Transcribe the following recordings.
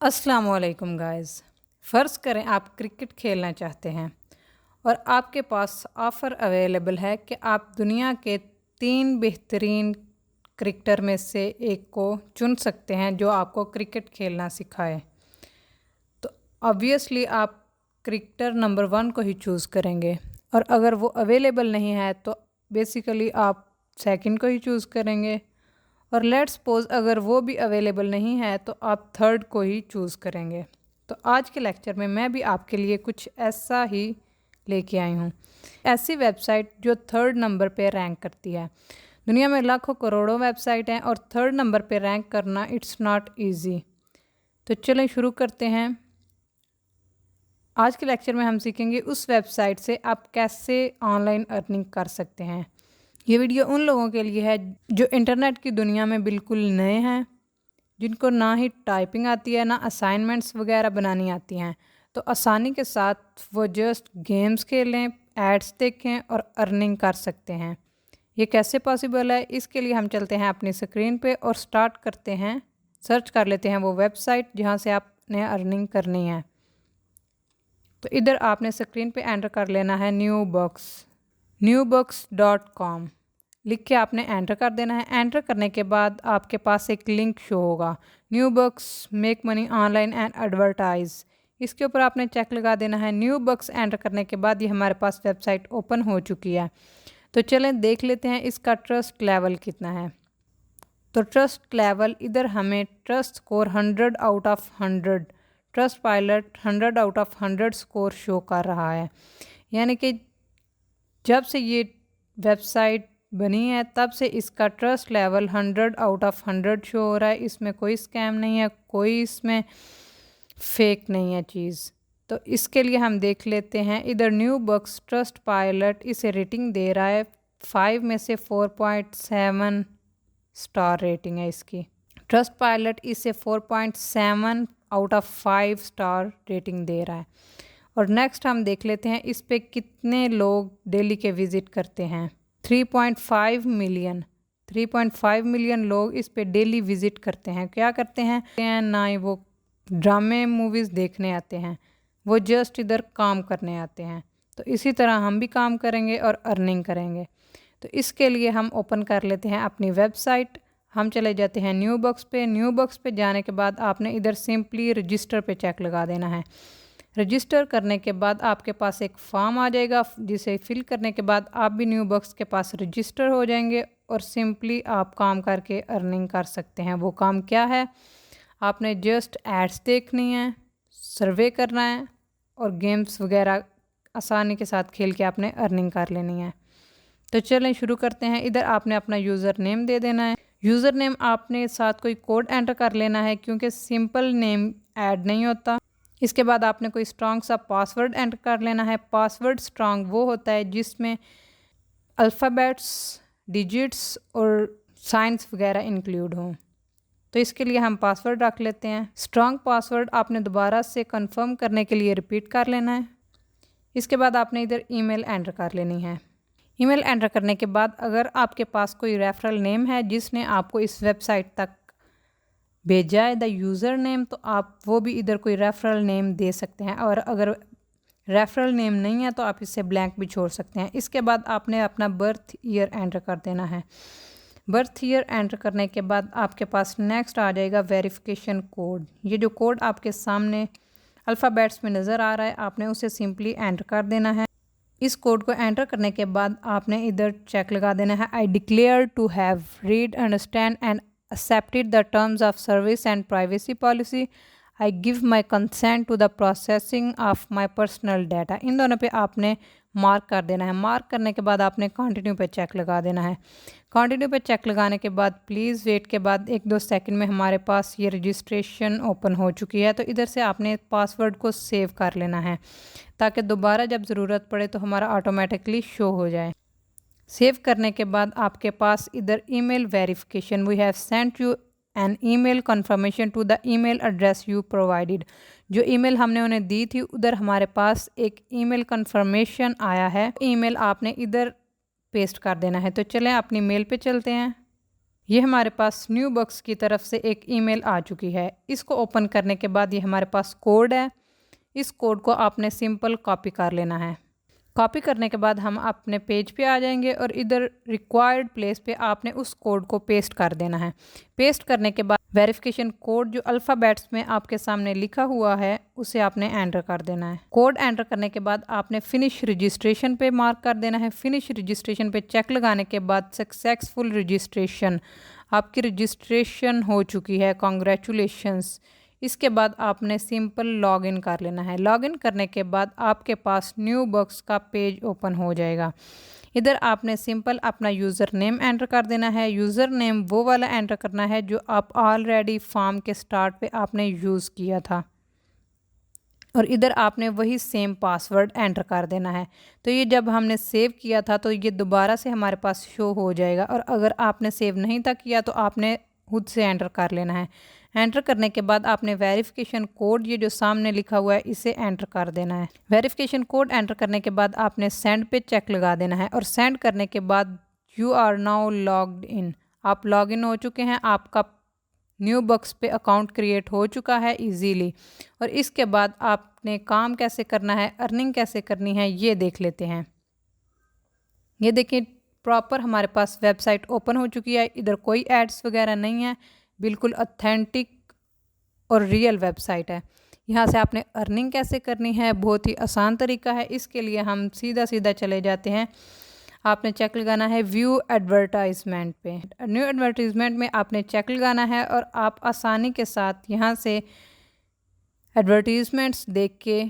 अस्सलाम वालेकुम गाइस। फ़र्ज़ करें आप क्रिकेट खेलना चाहते हैं और आपके पास ऑफ़र अवेलेबल है कि आप दुनिया के 3 बेहतरीन क्रिकेटर में से एक को चुन सकते हैं जो आपको क्रिकेट खेलना सिखाए। तो ऑब्वियसली आप क्रिकेटर नंबर 1 को ही चूज़ करेंगे और अगर वो अवेलेबल नहीं है तो बेसिकली आप सेकंड को ही चूज़ करेंगे और लेट्स सपोज अगर वो भी अवेलेबल नहीं है तो आप थर्ड को ही चूज़ करेंगे। तो आज के लेक्चर में मैं भी आपके लिए कुछ ऐसा ही लेके आई हूँ, ऐसी वेबसाइट जो थर्ड नंबर पे रैंक करती है। दुनिया में लाखों करोड़ों वेबसाइट हैं और थर्ड नंबर पे रैंक करना इट्स नॉट इजी। तो चलें शुरू करते हैं। आज के लेक्चर में हम सीखेंगे उस वेबसाइट से आप कैसे ऑनलाइन अर्निंग कर सकते हैं। ये वीडियो उन लोगों के लिए है जो इंटरनेट की दुनिया में बिल्कुल नए हैं, जिनको ना ही टाइपिंग आती है ना असाइनमेंट्स वगैरह बनानी आती हैं। तो आसानी के साथ वो जस्ट गेम्स खेलें, एड्स देखें और अर्निंग कर सकते हैं। ये कैसे पॉसिबल है, इसके लिए हम चलते हैं अपनी स्क्रीन पे और स्टार्ट करते हैं, सर्च कर लेते हैं वो वेबसाइट जहाँ से आपने अर्निंग करनी है। तो इधर आपने स्क्रीन पे एंटर कर लेना है newbucks.com लिख के आपने एंटर कर देना है। एंटर करने के बाद आपके पास एक लिंक शो होगा, Neobux make money online and advertise. इसके ऊपर आपने चेक लगा देना है। न्यूबक्स एंटर करने के बाद ये हमारे पास वेबसाइट ओपन हो चुकी है। तो चलें देख लेते हैं इसका ट्रस्ट लेवल कितना है। तो ट्रस्ट लेवल इधर हमें trust score 100 out of 100, trust pilot 100 out of 100 score show कर रहा है। यानी कि जब से ये वेबसाइट बनी है तब से इसका trust level 100 out of 100 show हो रहा है। इसमें कोई स्कैम नहीं है, कोई इसमें फेक नहीं है चीज़। तो इसके लिए हम देख लेते हैं। इधर न्यूबक्स ट्रस्ट पायलट इसे रेटिंग दे रहा है 5 में से 4.7 स्टार रेटिंग है इसकी। ट्रस्ट पायलट इसे 4.7 आउट ऑफ 5 स्टार रेटिंग दे रहा है। और नेक्स्ट हम देख लेते हैं इस पे कितने लोग डेली के विज़िट करते हैं। 3.5 मिलियन 3.5 मिलियन लोग इस पे डेली विज़िट करते हैं। क्या करते हैं ना ही वो ड्रामे मूवीज़ देखने आते हैं, वो जस्ट इधर काम करने आते हैं। तो इसी तरह हम भी काम करेंगे और अर्निंग करेंगे। तो इसके लिए हम ओपन कर लेते हैं अपनी वेबसाइट। हम चले जाते हैं न्यूबक्स पे। न्यूबक्स पे जाने के बाद आपने इधर सिंपली रजिस्टर पे चेक लगा देना है। रजिस्टर करने के बाद आपके पास एक फॉर्म आ जाएगा जिसे फिल करने के बाद आप भी न्यूबक्स के पास रजिस्टर हो जाएंगे और सिंपली आप काम करके अर्निंग कर सकते हैं। वो काम क्या है, आपने जस्ट एड्स देखनी है, सर्वे करना है और गेम्स वगैरह आसानी के साथ खेल के आपने अर्निंग कर लेनी है। तो चलें शुरू करते हैं। इधर आपने अपना यूज़र नेम दे देना है। यूज़र नेम आपने साथ कोई कोड एंटर कर लेना है क्योंकि सिंपल नेम ऐड नहीं होता। इसके बाद आपने कोई स्ट्रॉन्ग सा पासवर्ड एंटर कर लेना है। पासवर्ड स्ट्रॉन्ग वो होता है जिसमें अल्फ़ाबेट्स, डिजिट्स और साइंस वगैरह इंक्लूड हों। तो इसके लिए हम पासवर्ड रख लेते हैं। स्ट्रॉन्ग पासवर्ड आपने दोबारा से कंफर्म करने के लिए रिपीट कर लेना है। इसके बाद आपने इधर ईमेल एंटर कर लेनी है। ईमेल एंटर करने के बाद अगर आपके पास कोई रेफरल नेम है जिसने आपको इस वेबसाइट तक भेजा है द यूज़र नेम, तो आप वो भी इधर कोई रेफरल नेम दे सकते हैं। और अगर रेफरल नेम नहीं है तो आप इससे ब्लैंक भी छोड़ सकते हैं। इसके बाद आपने अपना बर्थ ईयर एंटर कर देना है। बर्थ ईयर एंटर करने के बाद आपके पास नेक्स्ट आ जाएगा वेरिफिकेशन कोड। ये जो कोड आपके सामने अल्फ़ाबेट्स में नज़र आ रहा है आपने उसे सिंपली एंटर कर देना है। इस कोड को एंटर करने के बाद आपने इधर चेक लगा देना है। I declare to have read, understand and accepted the terms of service and privacy policy. I give my consent to the processing of my personal data. इन दोनों पे आपने मार्क कर देना है। मार्क करने के बाद आपने कंटिन्यू पे चेक लगा देना है। कंटिन्यू पे चेक लगाने के बाद प्लीज़ वेट के बाद 1-2 सेकंड में हमारे पास ये रजिस्ट्रेशन ओपन हो चुकी है। तो इधर से आपने पासवर्ड को सेव कर लेना है ताकि दोबारा जब ज़रूरत पड़े तो हमारा ऑटोमेटिकली शो हो जाए। सेव करने के बाद आपके पास इधर email verification, we have sent you an email confirmation to the email address you provided. जो ईमेल हमने उन्हें दी थी उधर हमारे पास एक ईमेल कन्फर्मेशन आया है। ईमेल आपने इधर पेस्ट कर देना है। तो चलें अपनी मेल पे चलते हैं। ये हमारे पास न्यू बक्स की तरफ से एक ईमेल आ चुकी है। इसको ओपन करने के बाद ये हमारे पास कोड है। इस कोड को आपने सिंपल कॉपी कर लेना है। कॉपी करने के बाद हम अपने पेज पे आ जाएंगे और इधर रिक्वायर्ड प्लेस पे आपने उस कोड को पेस्ट कर देना है। पेस्ट करने के बाद वेरिफिकेशन कोड जो अल्फ़ाबेट्स में आपके सामने लिखा हुआ है उसे आपने एंटर कर देना है। कोड एंटर करने के बाद आपने फिनिश रजिस्ट्रेशन पे मार्क कर देना है। फिनिश रजिस्ट्रेशन पे चेक लगाने के बाद सक्सेसफुल रजिस्ट्रेशन, आपकी रजिस्ट्रेशन हो चुकी है, कॉन्ग्रेचुलेशंस। इसके बाद आपने सिंपल लॉगिन कर लेना है। लॉगिन करने के बाद आपके पास न्यू बक्स का पेज ओपन हो जाएगा। इधर आपने सिंपल अपना यूज़र नेम एंटर कर देना है। यूज़र नेम वो वाला एंटर करना है जो आप ऑलरेडी फॉर्म के स्टार्ट पे आपने यूज़ किया था, और इधर आपने वही सेम पासवर्ड एंटर कर देना है। तो ये जब हमने सेव किया था तो ये दोबारा से हमारे पास शो हो जाएगा, और अगर आपने सेव नहीं था किया तो आपने खुद से एंटर कर लेना है। एंटर करने के बाद आपने वेरिफिकेशन कोड ये जो सामने लिखा हुआ है इसे एंटर कर देना है। वेरिफिकेशन कोड एंटर करने के बाद आपने सेंड पे चेक लगा देना है, और सेंड करने के बाद you are now logged in, आप लॉग इन हो चुके हैं, आपका न्यू बक्स पे अकाउंट क्रिएट हो चुका है इजीली। और इसके बाद आपने काम कैसे करना है, अर्निंग कैसे करनी है, ये देख लेते हैं। ये देखिए प्रॉपर हमारे पास वेबसाइट ओपन हो चुकी है। इधर कोई एड्स वगैरह नहीं है, बिल्कुल ऑथेंटिक और रियल वेबसाइट है। यहाँ से आपने अर्निंग कैसे करनी है, बहुत ही आसान तरीका है। इसके लिए हम सीधा सीधा चले जाते हैं। आपने चेक लगाना है व्यू एडवर्टाइजमेंट पे। न्यू एडवर्टाइजमेंट में आपने चेक लगाना है और आप आसानी के साथ यहाँ से एडवर्टीज़मेंट्स देख के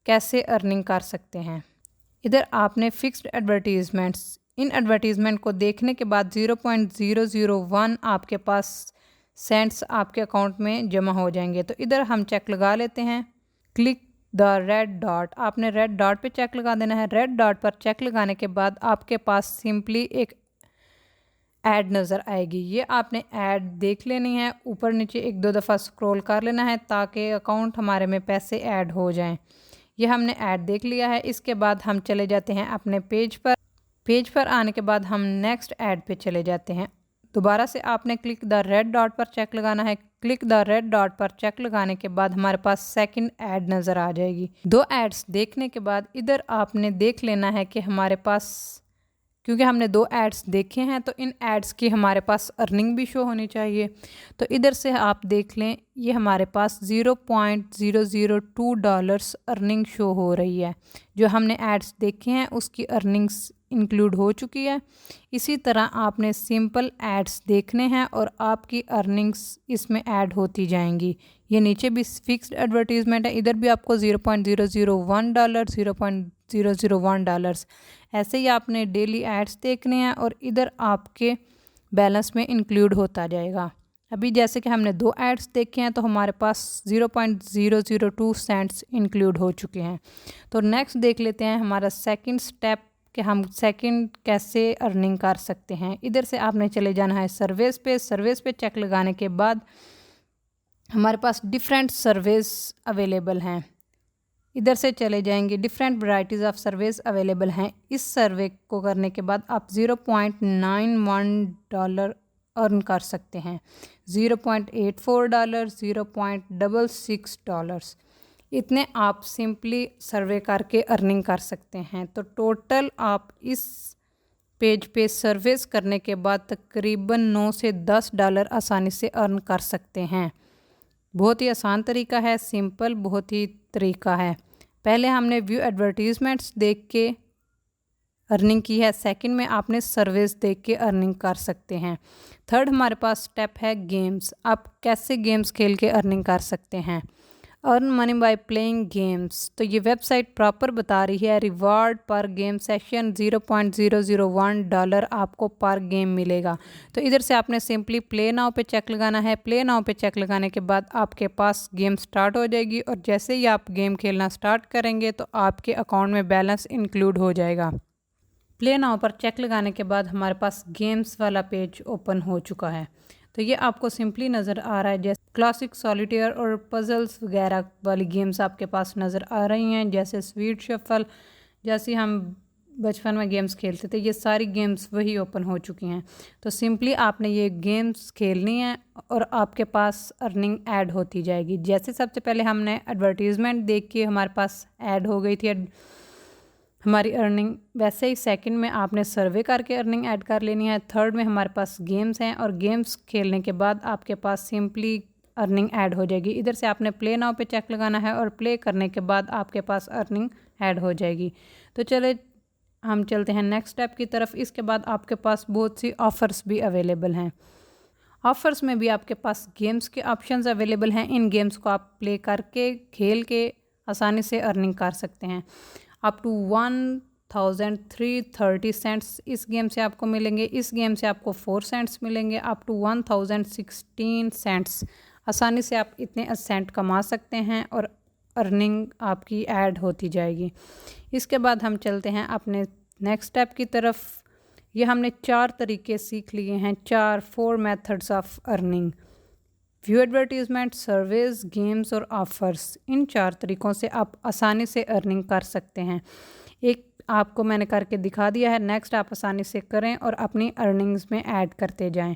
कैसे अर्निंग कर सकते हैं। इधर आपने फिक्स्ड एडवर्टीज़मेंट्स, इन एडवर्टीज़मेंट को देखने के बाद 0.001 आपके पास सेंट्स आपके अकाउंट में जमा हो जाएंगे। तो इधर हम चेक लगा लेते हैं। क्लिक द रेड डॉट, आपने रेड डॉट पे चेक लगा देना है। रेड डॉट पर चेक लगाने के बाद आपके पास सिंपली एक ऐड नज़र आएगी। ये आपने ऐड देख लेनी है, ऊपर नीचे एक दो दफ़ा स्क्रॉल कर लेना है ताकि अकाउंट हमारे में पैसे ऐड हो जाएं। ये हमने ऐड देख लिया है। इसके बाद हम चले जाते हैं अपने पेज पर। पेज पर आने के बाद हम नेक्स्ट ऐड पे चले जाते हैं। दोबारा से आपने क्लिक द रेड डॉट पर चेक लगाना है। क्लिक द रेड डॉट पर चेक लगाने के बाद हमारे पास सेकंड ऐड नज़र आ जाएगी। दो एड्स देखने के बाद इधर आपने देख लेना है कि हमारे पास, क्योंकि हमने दो एड्स देखे हैं तो इन एड्स की हमारे पास अर्निंग भी शो होनी चाहिए। तो इधर से आप देख लें, ये हमारे पास $0.002 अर्निंग शो हो रही है। जो हमने एड्स देखे हैं उसकी अर्निंग्स इंक्लूड हो चुकी है। इसी तरह आपने सिंपल एड्स देखने हैं और आपकी अर्निंग्स इसमें ऐड होती जाएंगी। ये नीचे भी फिक्स्ड एडवर्टीज़मेंट है, इधर भी आपको $0.001, $0.001 ऐसे ही आपने डेली एड्स देखने हैं और इधर आपके बैलेंस में इंक्लूड होता जाएगा। अभी जैसे कि हमने दो एड्स देखे हैं तो हमारे पास 0.002 सेंट्स इंक्लूड हो चुके हैं। तो नेक्स्ट देख लेते हैं हमारा सेकंड स्टेप कि हम सेकंड कैसे अर्निंग कर सकते हैं। इधर से आपने चले जाना है सर्विस पे। सर्विस पे चेक लगाने के बाद हमारे पास डिफरेंट सर्विस अवेलेबल हैं। इधर से चले जाएंगे, different varieties of service available हैं। इस सर्वे को करने के बाद आप $0.91 अर्न कर सकते हैं, $0.84, $0.66 इतने आप सिंपली सर्वे करके अर्निंग कर सकते हैं। तो टोटल आप इस पेज पे सर्विस करने के बाद तकरीबन $9 से $10 आसानी से अर्न कर सकते हैं। बहुत ही आसान तरीका है, सिंपल बहुत ही तरीका है। पहले हमने व्यू एडवर्टीज़मेंट्स देख के अर्निंग की है, सेकंड में आपने सर्विस देख के अर्निंग कर सकते हैं। थर्ड हमारे पास स्टेप है गेम्स। आप कैसे गेम्स खेल के अर्निंग कर सकते हैं। Earn money by playing games, तो ये वेबसाइट प्रॉपर बता रही है रिवार्ड पर गेम सेशन $0.001 आपको पर गेम मिलेगा। तो इधर से आपने सिंपली प्ले नाउ पे चेक लगाना है। प्ले नाउ पे चेक लगाने के बाद आपके पास गेम स्टार्ट हो जाएगी और जैसे ही आप गेम खेलना स्टार्ट करेंगे तो आपके अकाउंट में बैलेंस इंक्लूड हो जाएगा। प्ले नाउ पर चेक लगाने के बाद हमारे पास गेम्स वाला पेज ओपन हो चुका है। तो ये आपको सिंपली नज़र आ रहा है, जैसे क्लासिक सॉलिटेयर और पजल्स वगैरह वाली गेम्स आपके पास नज़र आ रही हैं, जैसे स्वीट शफल। जैसे हम बचपन में गेम्स खेलते थे, ये सारी गेम्स वही ओपन हो चुकी हैं। तो सिंपली आपने ये गेम्स खेलनी है और आपके पास अर्निंग ऐड होती जाएगी। जैसे सबसे पहले हमने एडवर्टीज़मेंट देख के हमारे पास ऐड हो गई थी हमारी अर्निंग, वैसे ही सेकंड में आपने सर्वे करके अर्निंग ऐड कर लेनी है। थर्ड में हमारे पास गेम्स हैं और गेम्स खेलने के बाद आपके पास सिंपली अर्निंग ऐड हो जाएगी। इधर से आपने प्ले नाउ पे चेक लगाना है और प्ले करने के बाद आपके पास अर्निंग ऐड हो जाएगी। तो चले हम चलते हैं नेक्स्ट स्टेप की तरफ। इसके बाद आपके पास बहुत सी ऑफ़र्स भी अवेलेबल हैं। ऑफ़र्स में भी आपके पास गेम्स के ऑप्शंस अवेलेबल हैं। इन गेम्स को आप प्ले करके खेल के आसानी से अर्निंग कर सकते हैं। अप टू 1330 सेंट्स इस गेम से आपको मिलेंगे। इस गेम से आपको 4 सेंट्स मिलेंगे। अप टू 1016 सेंट्स आसानी से आप इतने सेंट कमा सकते हैं और अर्निंग आपकी ऐड होती जाएगी। इसके बाद हम चलते हैं अपने नेक्स्ट स्टेप की तरफ। ये हमने 4 तरीके सीख लिए हैं, 4 methods of earning. View advertisement, surveys, games और ऑफ़र्स। इन 4 तरीक़ों से आप आसानी से अर्निंग कर सकते हैं। एक आपको मैंने करके दिखा दिया है, नेक्स्ट आप आसानी से करें और अपनी अर्निंग्स में ऐड करते जाएं।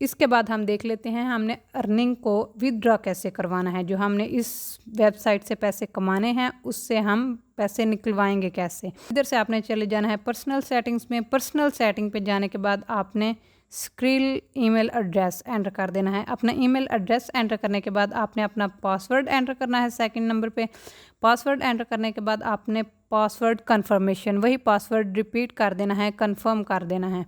इसके बाद हम देख लेते हैं हमने अर्निंग को विदड्रॉ कैसे करवाना है। जो हमने इस वेबसाइट से पैसे कमाने हैं उससे हम पैसे निकलवाएंगे कैसे। इधर से आपने चले जाना है पर्सनल सेटिंग्स में। पर्सनल सेटिंग पे जाने के बाद आपने स्क्रिल ईमेल एड्रेस एंटर कर देना है। अपना ईमेल एड्रेस एंटर करने के बाद आपने अपना पासवर्ड एंटर करना है सेकंड नंबर पे। पासवर्ड एंटर करने के बाद आपने पासवर्ड कंफर्मेशन, वही पासवर्ड रिपीट कर देना है, कंफर्म कर देना है।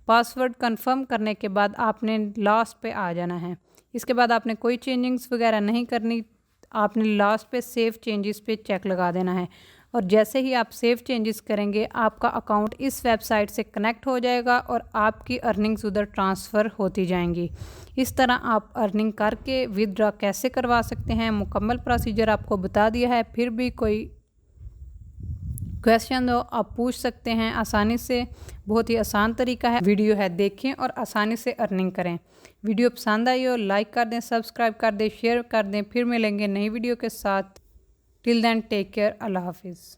पासवर्ड कंफर्म करने के बाद आपने लास्ट पे आ जाना है। इसके बाद आपने कोई चेंजिंग्स वगैरह नहीं करनी, आपने लास्ट पे सेव चेंजेस पे चेक लगा देना है। और जैसे ही आप सेव चेंजेस करेंगे आपका अकाउंट इस वेबसाइट से कनेक्ट हो जाएगा और आपकी अर्निंग्स उधर ट्रांसफ़र होती जाएंगी। इस तरह आप अर्निंग करके विदड्रॉ कैसे करवा सकते हैं मुकम्मल प्रोसीजर आपको बता दिया है। फिर भी कोई क्वेश्चन हो आप पूछ सकते हैं आसानी से। बहुत ही आसान तरीका है, वीडियो है देखें और आसानी से अर्निंग करें। वीडियो पसंद आई हो लाइक कर दें, सब्सक्राइब कर दें, शेयर कर दें। फिर मिलेंगे नई वीडियो के साथ। टिल देन टेक केयर, अल्लाह हाफिज़।